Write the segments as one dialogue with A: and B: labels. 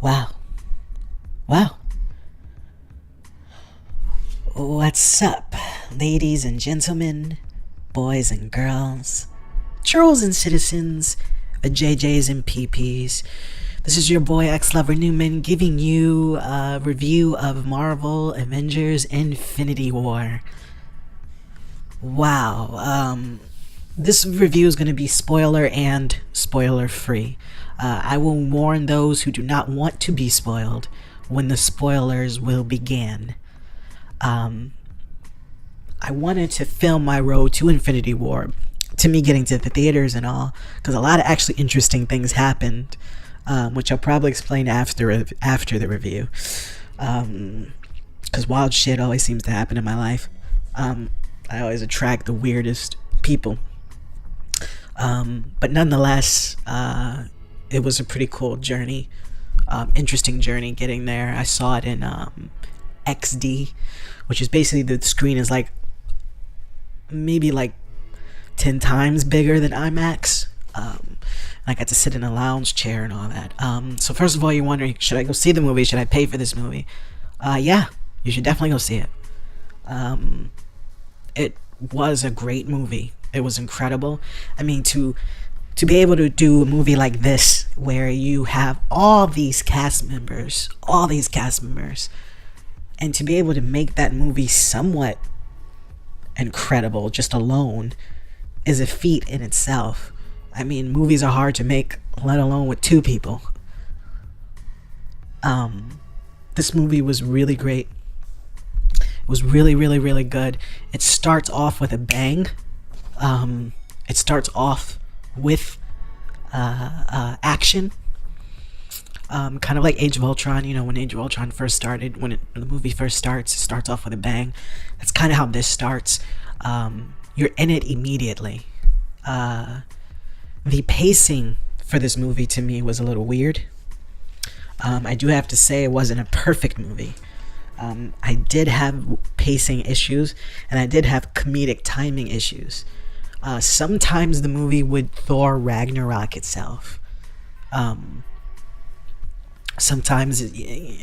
A: Wow. Wow. What's up, ladies and gentlemen, boys and girls, trolls and citizens, JJs and PPs? This is your boy X Lover Newman giving you a review of Marvel Avengers Infinity War. Wow. This review is going to be spoiler and spoiler free. I will warn those who do not want to be spoiled when the spoilers will begin. I wanted to film my road to Infinity War, to me getting to the theaters and all, because a lot of actually interesting things happened, which I'll probably explain after the review. Because wild shit always seems to happen in my life. I always attract the weirdest people. But nonetheless, it was a pretty cool journey, interesting journey getting there. I saw it in XD, which is basically the screen is like maybe like 10 times bigger than IMAX. I got to sit in a lounge chair and all that. So first of all, you're wondering, should I go see the movie? Should I pay for this movie? Yeah, you should definitely go see it. It was a great movie. It was incredible. I mean, to be able to do a movie like this, where you have all these cast members, and to be able to make that movie somewhat incredible just alone is a feat in itself. I mean, movies are hard to make, let alone with two people. This movie was really great. It was really, really, really good. It starts off with a bang. It starts off with action. Kind of like Age of Ultron. You know, when Age of Ultron first started, when the movie first starts, it starts off with a bang. That's kind of how this starts. You're in it immediately. The pacing for this movie to me was a little weird. I do have to say it wasn't a perfect movie. I did have pacing issues, and I did have comedic timing issues. Sometimes the movie would Thor Ragnarok itself. Sometimes,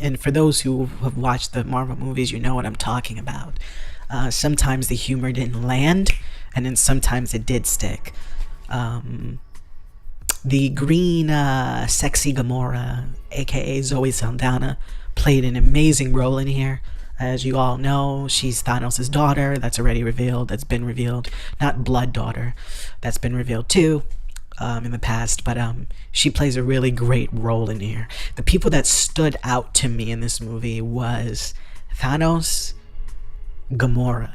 A: and for those who have watched the Marvel movies, you know what I'm talking about. Sometimes the humor didn't land, and then sometimes it did stick. The green, sexy Gamora, aka Zoe Saldana, played an amazing role in here. As you all know, she's Thanos' daughter. That's already revealed. That's been revealed. Not blood daughter. That's been revealed too. In the past, but she plays a really great role in here. The people that stood out to me in this movie was Thanos, Gamora,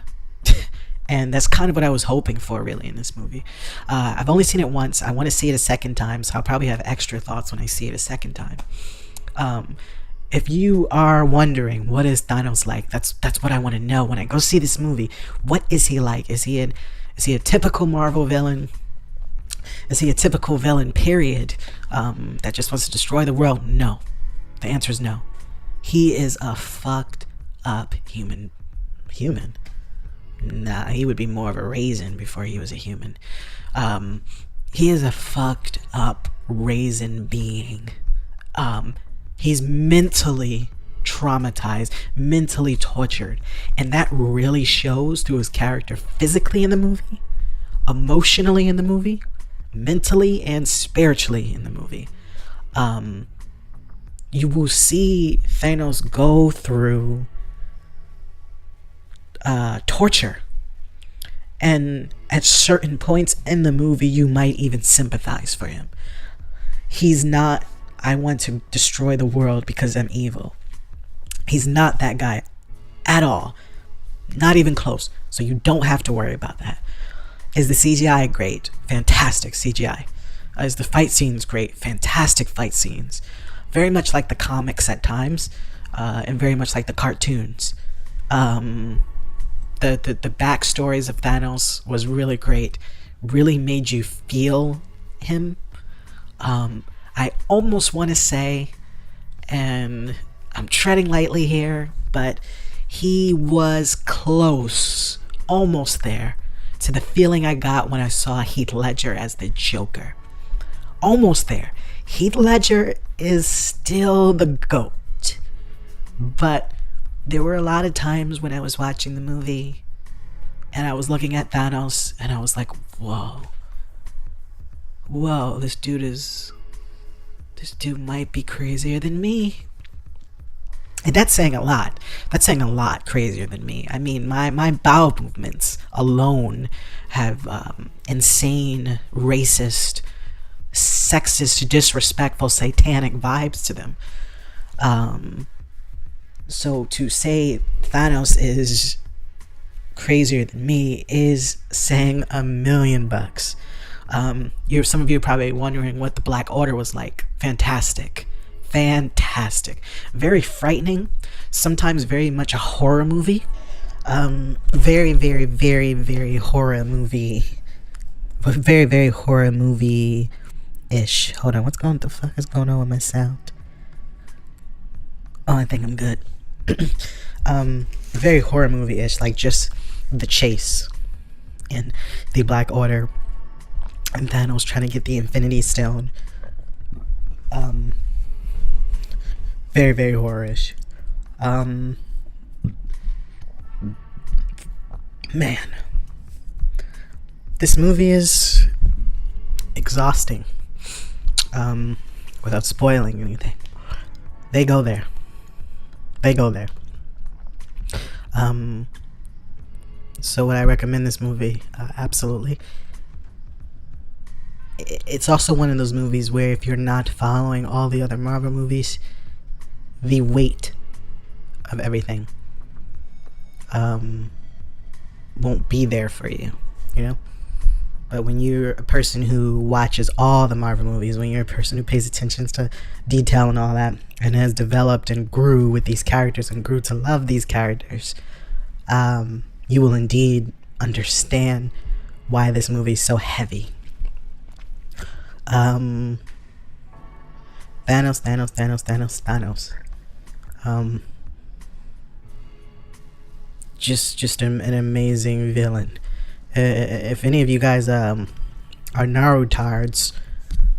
A: and that's kind of what I was hoping for really in this movie. I've only seen it once. I want to see it a second time, so I'll probably have extra thoughts when I see it a second time. If you are wondering what is Thanos like, that's what I want to know when I go see this movie. What is he like? Is he a typical Marvel villain? Is he a typical villain, period, that just wants to destroy the world? No. The answer is no. He is a fucked up human. Nah, he would be more of a raisin before he was a human. He is a fucked up raisin being. He's mentally traumatized, mentally tortured, and that really shows through his character physically in the movie, emotionally in the movie, mentally and spiritually in the movie. You will see Thanos go through torture, and at certain points in the movie you might even sympathize for him. He's not, I want to destroy the world because I'm evil. He's not that guy at all, not even close. So you don't have to worry about that. Is the CGI great? Fantastic CGI. Is the fight scenes great? Fantastic fight scenes. Very much like the comics at times, and very much like the cartoons. The backstories of Thanos was really great. Really made you feel him. I almost want to say, and I'm treading lightly here, but he was close, almost there, to the feeling I got when I saw Heath Ledger as the Joker. Almost there. Heath Ledger is still the GOAT. But there were a lot of times when I was watching the movie and I was looking at Thanos and I was like, whoa, this dude might be crazier than me. And that's saying a lot. That's saying a lot crazier than me. I mean, my bowel movements alone have insane, racist, sexist, disrespectful, satanic vibes to them. So to say Thanos is crazier than me is saying $1,000,000. Some of you are probably wondering what the Black Order was like. Fantastic. Very frightening. Sometimes very much a horror movie. Very, very, very, very horror movie. Very, very horror movie-ish. Hold on, what the fuck is going on with my sound? Oh, I think I'm good. Very horror movie-ish, like just the chase and the Black Order and Thanos trying to get the Infinity Stone. Very, very horror-ish. Man, this movie is exhausting. Without spoiling anything, they go there. So would I recommend this movie? Absolutely. It's also one of those movies where if you're not following all the other Marvel movies, the weight of everything won't be there for you, you know? But when you're a person who watches all the Marvel movies, when you're a person who pays attention to detail and all that, and has developed and grew with these characters and grew to love these characters, you will indeed understand why this movie is so heavy. Thanos. Just an amazing villain. If any of you guys are Narutards,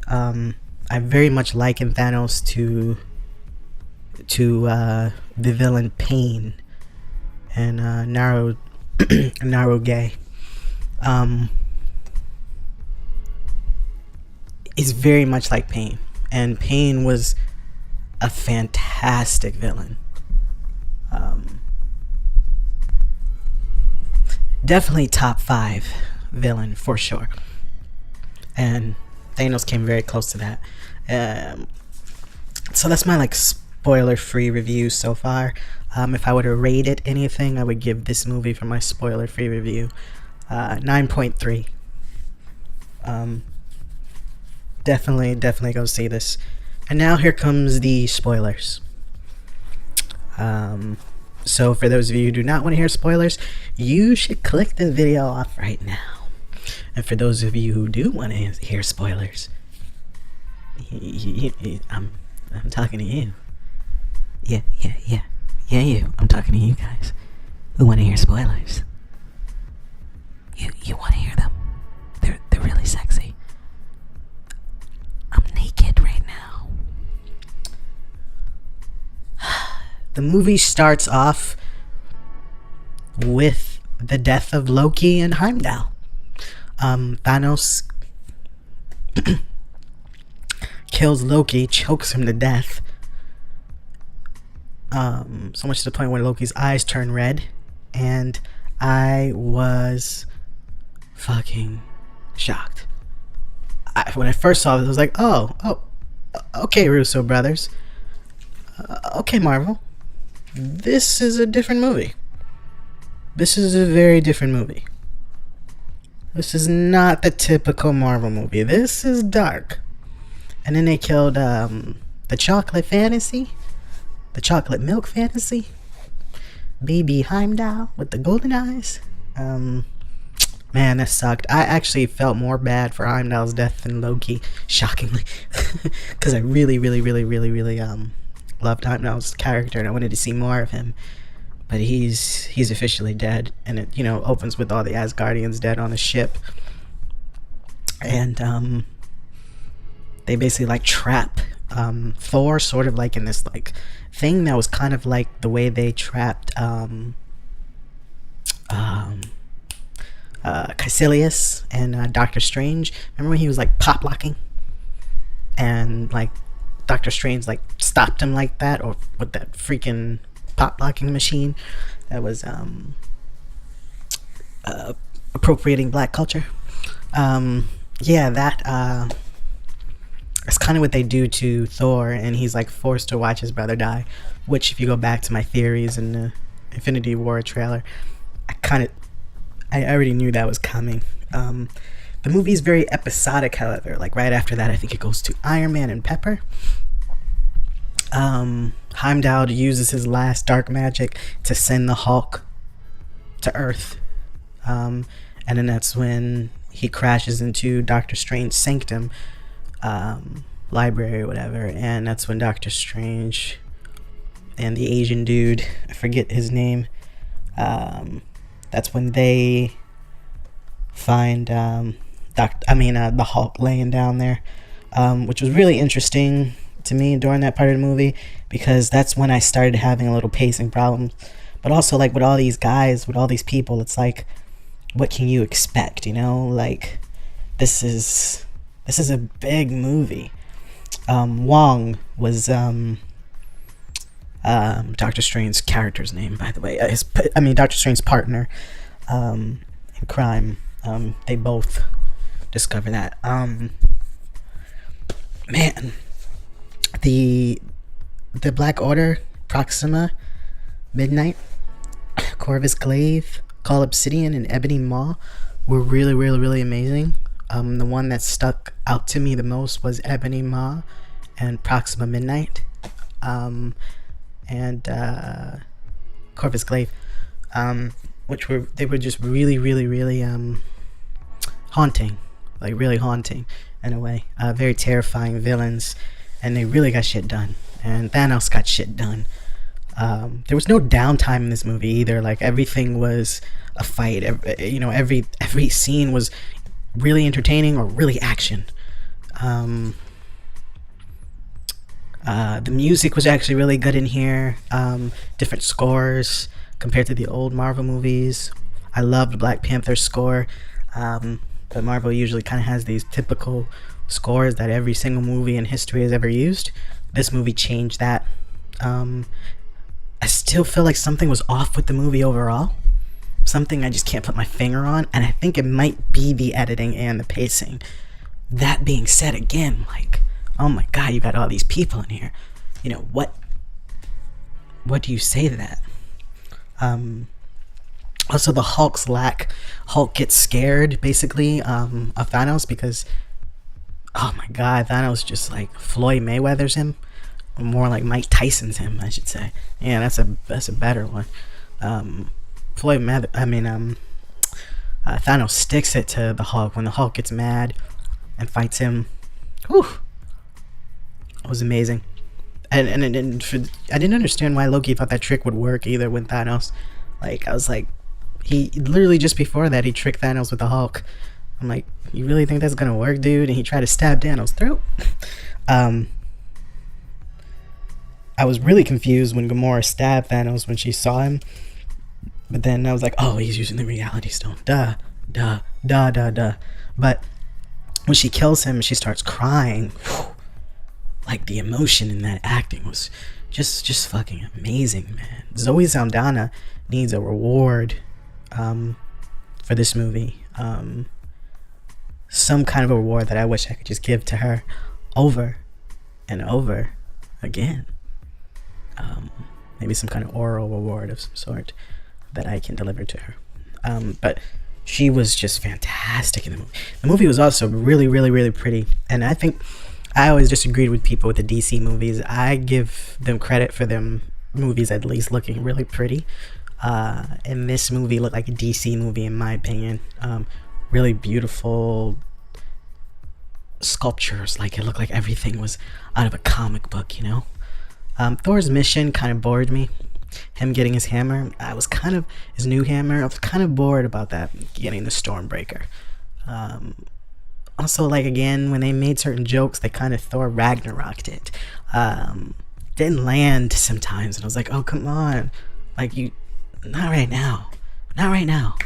A: I very much liken Thanos to the villain Pain and Naruge. Is very much like Pain, and Pain was a fantastic villain. Definitely top 5 villain for sure, and Thanos came very close to that. So that's my spoiler free review so far. If I were to rate it anything, I would give this movie for my spoiler free review 9.3. Definitely go see this. And now here comes the spoilers. So for those of you who do not want to hear spoilers, you should click the video off right now. And for those of you who do want to hear spoilers, I'm talking to you. Yeah, you. I'm talking to you guys who want to hear spoilers. You want to hear them? They're really sexy. I'm naked right now. The movie starts off with the death of Loki and Heimdall. Thanos kills Loki, chokes him to death. So much to the point where Loki's eyes turn red, and I was fucking shocked. When I first saw this, I was like, oh, okay, Russo brothers. Okay, Marvel. This is a different movie. This is a very different movie. This is not the typical Marvel movie. This is dark. And then they killed the chocolate fantasy. The chocolate milk fantasy. Baby Heimdall with the golden eyes. Man, that sucked. I actually felt more bad for Heimdall's death than Loki, shockingly. Because I really loved Heimdall's character and I wanted to see more of him. But he's officially dead, and it opens with all the Asgardians dead on a ship, and they basically trap Thor sort of like in this like thing that was kind of like the way they trapped um, Caecilius and Doctor Strange. Remember when he was like pop locking and like Doctor Strange like stopped him like that, or with that freaking pop locking machine that was appropriating black culture. Yeah, that's kind of what they do to Thor, and he's like forced to watch his brother die. Which, if you go back to my theories in the Infinity War trailer, I already knew that was coming. The movie is very episodic, however. Like right after that, I think it goes to Iron Man and Pepper. Heimdall uses his last dark magic to send the Hulk to Earth. And then that's when he crashes into Doctor Strange's sanctum, library or whatever. And that's when Doctor Strange and the Asian dude, I forget his name, that's when they find the Hulk laying down there, which was really interesting to me during that part of the movie, because that's when I started having a little pacing problems. But also, like, with all these guys, with all these people, it's like, what can you expect, you know? Like, this is a big movie. Wong was Doctor Strange's character's name, by the way. Doctor Strange's partner in crime. They both discover that. Man, the Black Order, Proxima, Midnight, Corvus Glaive, Call Obsidian, and Ebony Maw were really, really, really amazing. The one that stuck out to me the most was Ebony Maw and Proxima Midnight, and Corvus Glaive, which were just really, really, really haunting, like really haunting in a way. Very terrifying villains, and they really got shit done. And Thanos got shit done. There was no downtime in this movie either. Like, everything was a fight. Every scene was really entertaining or really action. The music was actually really good in here. Different scores compared to the old Marvel movies. I loved Black Panther's score, but Marvel usually kind of has these typical scores that every single movie in history has ever used. This movie changed that. I still feel like something was off with the movie overall. Something I just can't put my finger on, and I think it might be the editing and the pacing. That being said, again, like, oh my god, you got all these people in here. You know, what do you say to that? Also, the Hulk gets scared, basically, of Thanos, because, oh my god, Thanos just, like, Floyd Mayweather's him. Or more like Mike Tyson's him, I should say. Yeah, that's a better one. Thanos sticks it to the Hulk when the Hulk gets mad and fights him. Whew. It was amazing. And I didn't understand why Loki thought that trick would work either with Thanos. Like, I was like, he literally just before that, he tricked Thanos with the Hulk. I'm like, you really think that's gonna work, dude? And he tried to stab Thanos' throat. I was really confused when Gamora stabbed Thanos when she saw him. But then I was like, oh, he's using the reality stone. Duh. But when she kills him, she starts crying. Whew. Like, the emotion in that acting was just fucking amazing, man. Zoe Saldana needs a reward for this movie. Some kind of a reward that I wish I could just give to her over and over again. Maybe some kind of oral reward of some sort that I can deliver to her. But she was just fantastic in the movie. The movie was also really, really, really pretty. And I think I always disagreed with people with the DC movies. I give them credit for them movies at least looking really pretty. And this movie looked like a DC movie in my opinion. Really beautiful sculptures. Like, it looked like everything was out of a comic book, you know? Thor's mission kind of bored me. Him getting his hammer, his new hammer, I was kind of bored about that, getting the Stormbreaker. also, like, again, when they made certain jokes, they kind of Thor Ragnaroked it. Didn't land sometimes, and I was like, oh, come on, like, you, not right now, not right now.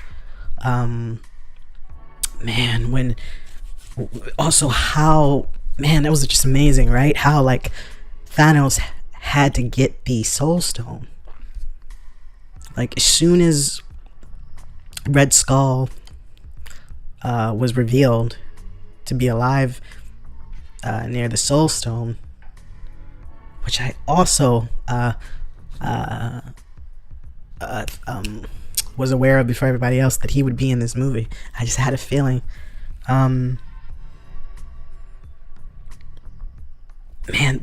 A: Man, when, also how, man, that was just amazing, right? How, like, Thanos had to get the Soul Stone. Like, as soon as Red Skull was revealed to be alive near the Soul Stone, which I also was aware of before everybody else, that he would be in this movie. I just had a feeling. Man,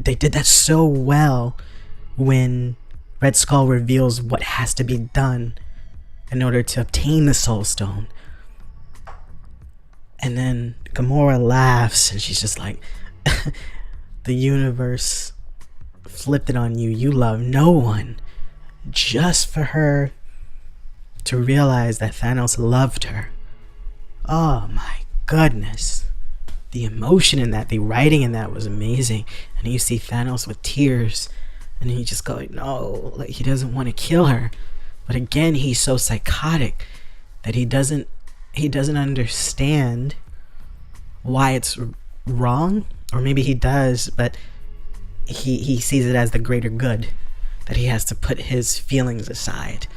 A: they did that so well when Red Skull reveals what has to be done in order to obtain the Soul Stone. And then Gamora laughs and she's just like, the universe flipped it on you. You love no one. Just for her to realize that Thanos loved her. Oh my goodness. The emotion in that, the writing in that was amazing. And you see Thanos with tears, and he just go like, no, like, he doesn't want to kill her. But again, he's so psychotic that he doesn't understand why it's wrong. Or maybe he does, but he sees it as the greater good, that he has to put his feelings aside.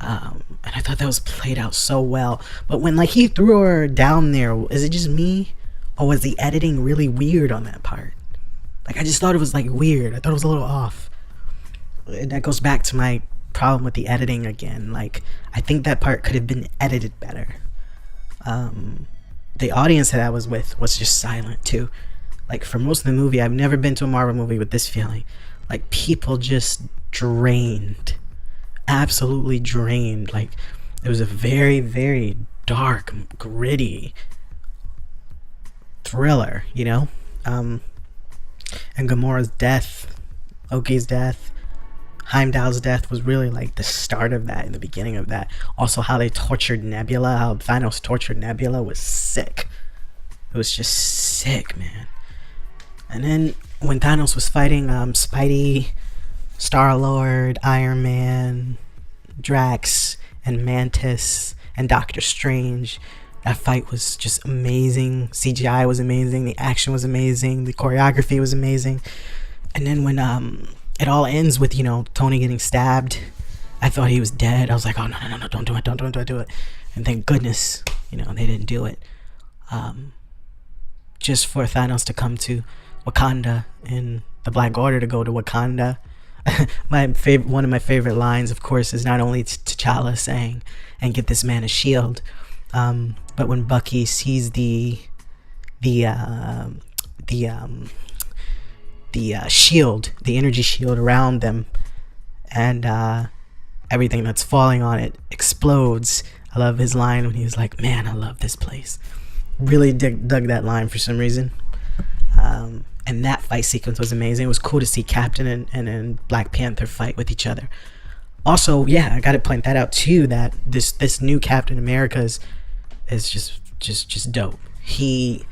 A: And I thought that was played out so well. But when, like, he threw her down there, is it just me, or was the editing really weird on that part? Like, I just thought it was, like, weird. I thought it was a little off. And that goes back to my problem with the editing again. Like, I think that part could have been edited better. The audience that I was with was just silent too. Like, for most of the movie, I've never been to a Marvel movie with this feeling. Like, people just drained. Absolutely drained. Like, it was a very, very dark, gritty thriller, you know? And Gamora's death, Loki's death, Heimdall's death was really like the start of that, in the beginning of that. Also, how they tortured Nebula, how Thanos tortured Nebula was sick. It was just sick, man. And then when Thanos was fighting Spidey, Star-Lord, Iron Man, Drax, and Mantis, and Doctor Strange, that fight was just amazing. CGI was amazing, the action was amazing, the choreography was amazing. And then when it all ends with, you know, Tony getting stabbed, I thought he was dead. I was like, oh, no, don't do it, don't do it. And thank goodness, you know, they didn't do it. Just for Thanos to come to Wakanda and the Black Order to go to Wakanda. One of my favorite lines, of course, is not only T'Challa saying, and get this man a shield, but when Bucky sees the shield, the energy shield around them, and everything that's falling on it explodes. I love his line when he was like, man, I love this place. Really dug that line for some reason. And that fight sequence was amazing. It was cool to see Captain and Black Panther fight with each other. Also, yeah, I gotta point that out too, that this new Captain America is just dope. He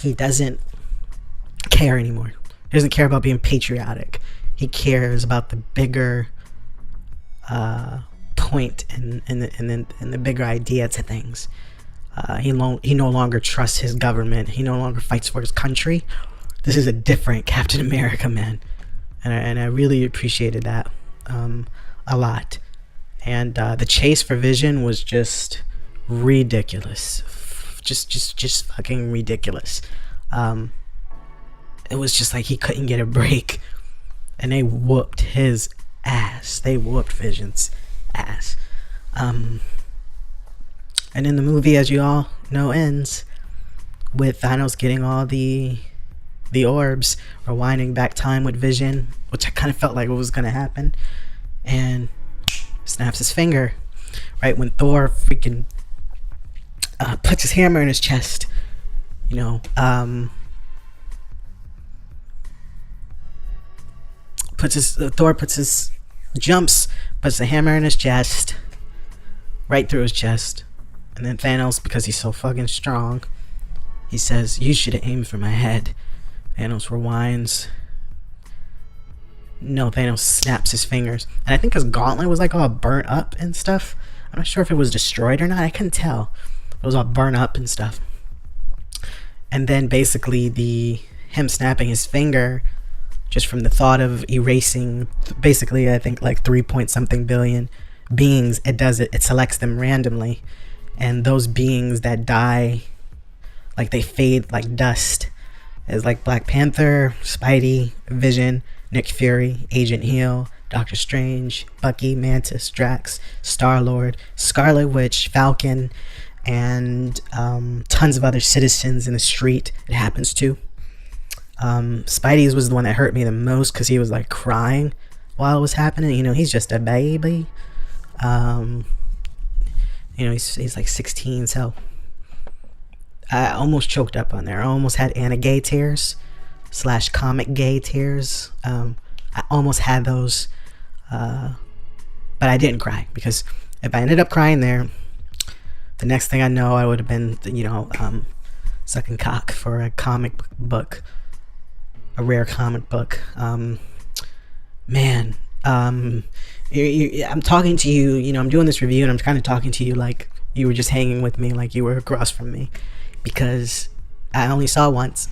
A: doesn't care anymore. He doesn't care about being patriotic. He cares about the bigger point and the bigger idea to things. He no longer trusts his government. He no longer fights for his country. This is a different Captain America, man, and I really appreciated that a lot. And the chase for Vision was just ridiculous, just fucking ridiculous. It was just like he couldn't get a break, and they whooped his ass. They whooped Vision's ass. And then the movie, as you all know, ends with Thanos getting all the orbs, rewinding back time with Vision, which I kind of felt like what was going to happen, and snaps his finger right when Thor freaking puts his hammer in his chest, you know. Thor jumps, puts the hammer in his chest, right through his chest. And then Thanos, because he's so fucking strong, He says, "You should have aimed for my head." Thanos rewinds. No, Thanos snaps his fingers. And I think his gauntlet was like all burnt up and stuff. I'm not sure if it was destroyed or not. I couldn't tell. It was all burnt up and stuff. And then basically him snapping his finger, just from the thought of erasing, basically I think like 3 point something billion beings, it selects them randomly. And those beings that die, like they fade like dust, is like Black Panther, Spidey, Vision, Nick Fury, Agent Hill, Doctor Strange, Bucky, Mantis, Drax, Star-Lord, Scarlet Witch, Falcon, and tons of other citizens in the street it happens to. Spidey's was the one that hurt me the most because he was like crying while it was happening. You know, he's just a baby. You know, he's like 16, so I almost choked up on there. I almost had Anna Gay tears / comic gay tears. I almost had those, but I didn't cry, because if I ended up crying there, the next thing I know, I would have been, you know, sucking cock for a comic book, a rare comic book. Man, I'm talking to you, you know, I'm doing this review and I'm kind of talking to you like you were just hanging with me, like you were across from me, because I only saw it once.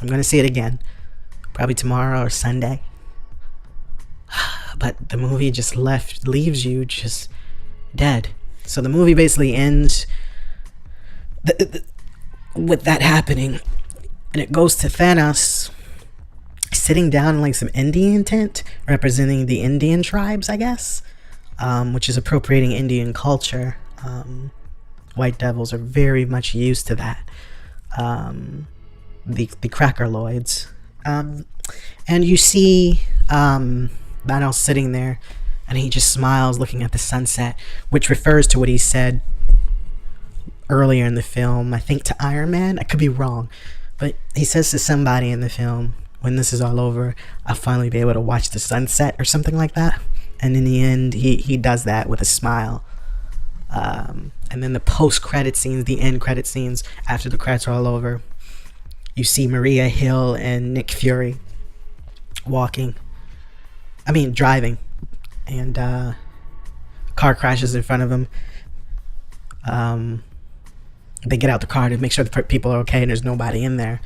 A: I'm going to see it again, probably tomorrow or Sunday. But the movie just leaves you just dead. So the movie basically ends with that happening, and it goes to Thanos sitting down in like some Indian tent representing the Indian tribes, I guess, which is appropriating Indian culture. White devils are very much used to that. The Crackerloids. And you see Thanos sitting there, and he just smiles looking at the sunset, which refers to what he said earlier in the film, I think to Iron Man. I could be wrong, but he says to somebody in the film, when this is all over, I'll finally be able to watch the sunset or something like that. And in the end, he does that with a smile. And then the post-credit scenes, the end credit scenes, after the credits are all over, you see Maria Hill and Nick Fury driving, and a car crashes in front of them. They get out the car to make sure the people are okay and there's nobody in there.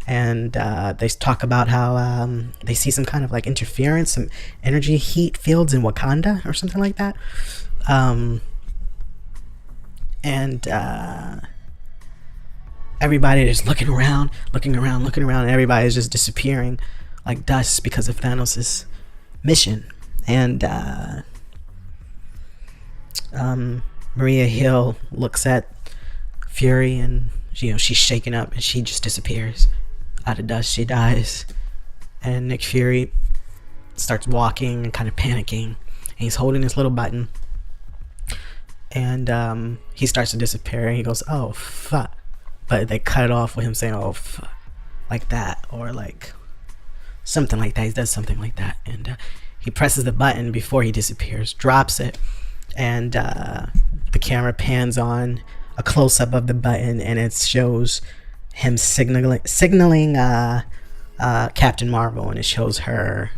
A: And they talk about how they see some kind of like interference, some energy heat fields in Wakanda or something like that. And everybody is looking around, and everybody is just disappearing like dust because of Thanos' mission. And Maria Hill looks at Fury, and you know, she's shaken up and she just disappears out of dust. She dies, and Nick Fury starts walking and kind of panicking, and he's holding this little button, and he starts to disappear, and he goes, "Oh fuck," but they cut it off with him saying, "Oh fuck," like that, or like something like that. He does something like that, and he presses the button before he disappears, drops it, and the camera pans on a close-up of the button, and it shows him signaling Captain Marvel, and it shows her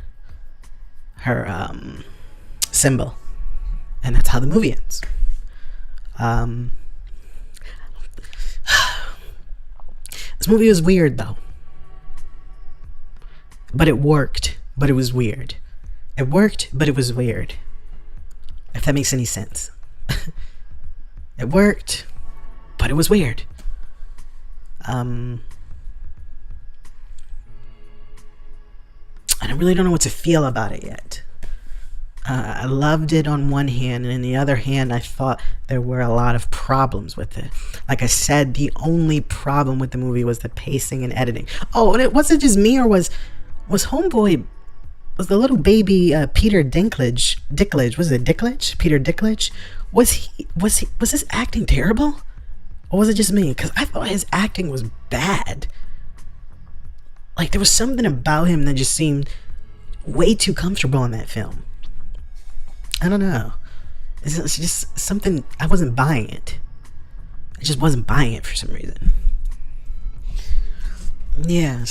A: symbol, and that's how the movie ends. This movie was weird though, but it worked. But it was weird. It worked, but it was weird, if that makes any sense. It worked, but it was weird. And I really don't know what to feel about it yet. I loved it on one hand, and on the other hand, I thought there were a lot of problems with it. Like I said, the only problem with the movie was the pacing and editing. Oh, and it wasn't just me, or was Homeboy, was the little baby Peter Dinklage? Was it Dinklage? Peter Dinklage? Was his acting terrible? Or was it just me? Because I thought his acting was bad. Like, there was something about him that just seemed way too comfortable in that film. I don't know. It's just something, I wasn't buying it. I just wasn't buying it for some reason. Yeah,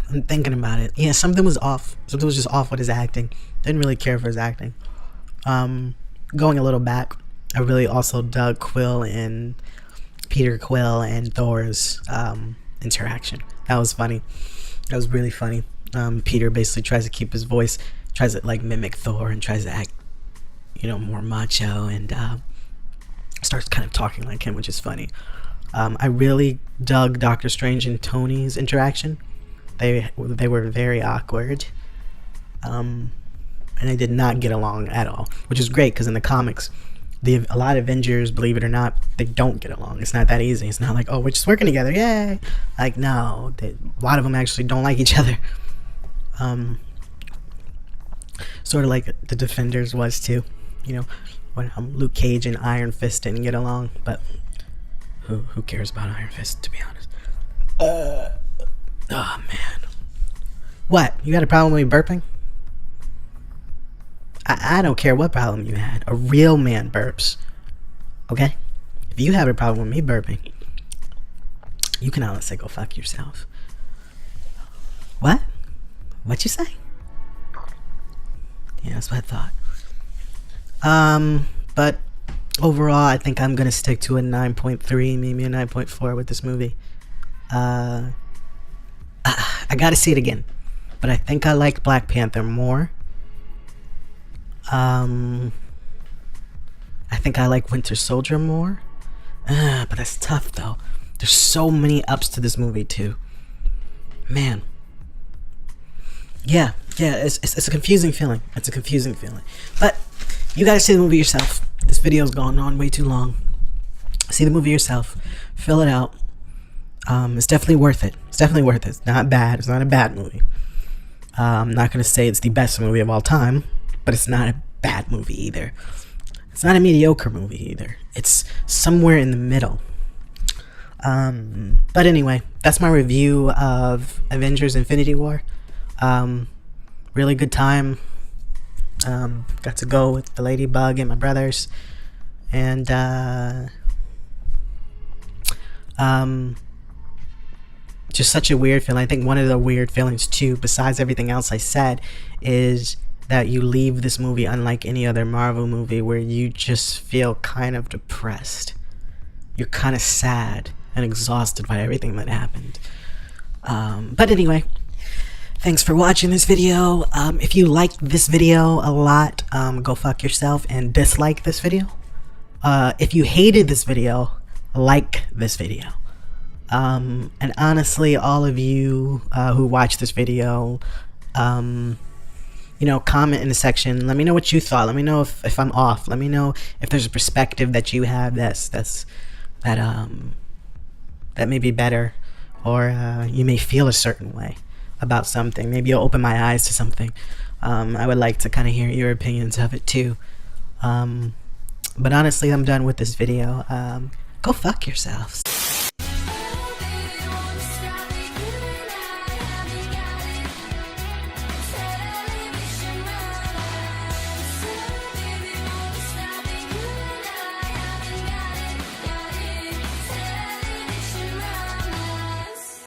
A: I'm thinking about it. Yeah, something was off. Something was just off with his acting. Didn't really care for his acting. Going a little back, I really also dug Quill and Peter Quill and Thor's interaction. That was funny. That was really funny. Peter basically tries to keep his voice, tries to like mimic Thor, and tries to act, more macho, and starts kind of talking like him, which is funny. I really dug Doctor Strange and Tony's interaction. They were very awkward, and they did not get along at all, which is great because in the comics, a lot of Avengers, believe it or not, they don't get along. It's not that easy. It's not like, oh, we're just working together, yay! Like, no, a lot of them actually don't like each other. Sort of like the Defenders was too, when Luke Cage and Iron Fist didn't get along. But who cares about Iron Fist, to be honest? Oh man, what? You got a problem with me burping? I don't care what problem you had. A real man burps. Okay? If you have a problem with me burping, you can honestly go fuck yourself. What? What'd you say? Yeah, that's what I thought. But overall, I think I'm gonna stick to a 9.3, maybe a 9.4 with this movie. I gotta see it again. But I think I liked Black Panther more. I think I like Winter Soldier more. But that's tough though. There's so many ups to this movie too. Man. Yeah, it's a confusing feeling. It's a confusing feeling. But you gotta see the movie yourself. This video's gone on way too long. See the movie yourself. Fill it out. It's definitely worth it. It's definitely worth it. It's not bad. It's not a bad movie. I'm not gonna say it's the best movie of all time, but it's not a bad movie either. It's not a mediocre movie either. It's somewhere in the middle. But anyway, that's my review of Avengers Infinity War. Really good time. Got to go with the Ladybug and my brothers. And just such a weird feeling. I think one of the weird feelings too, besides everything else I said, is that you leave this movie unlike any other Marvel movie where you just feel kind of depressed. You're kind of sad and exhausted by everything that happened. But anyway, thanks for watching this video. If you liked this video a lot, go fuck yourself and dislike this video. If you hated this video, like this video. And honestly, all of you who watch this video, comment in the section. Let me know what you thought. Let me know if I'm off. Let me know if there's a perspective that you have that may be better, or you may feel a certain way about something. Maybe you'll open my eyes to something. I would like to kind of hear your opinions of it too. But honestly, I'm done with this video. Go fuck yourselves.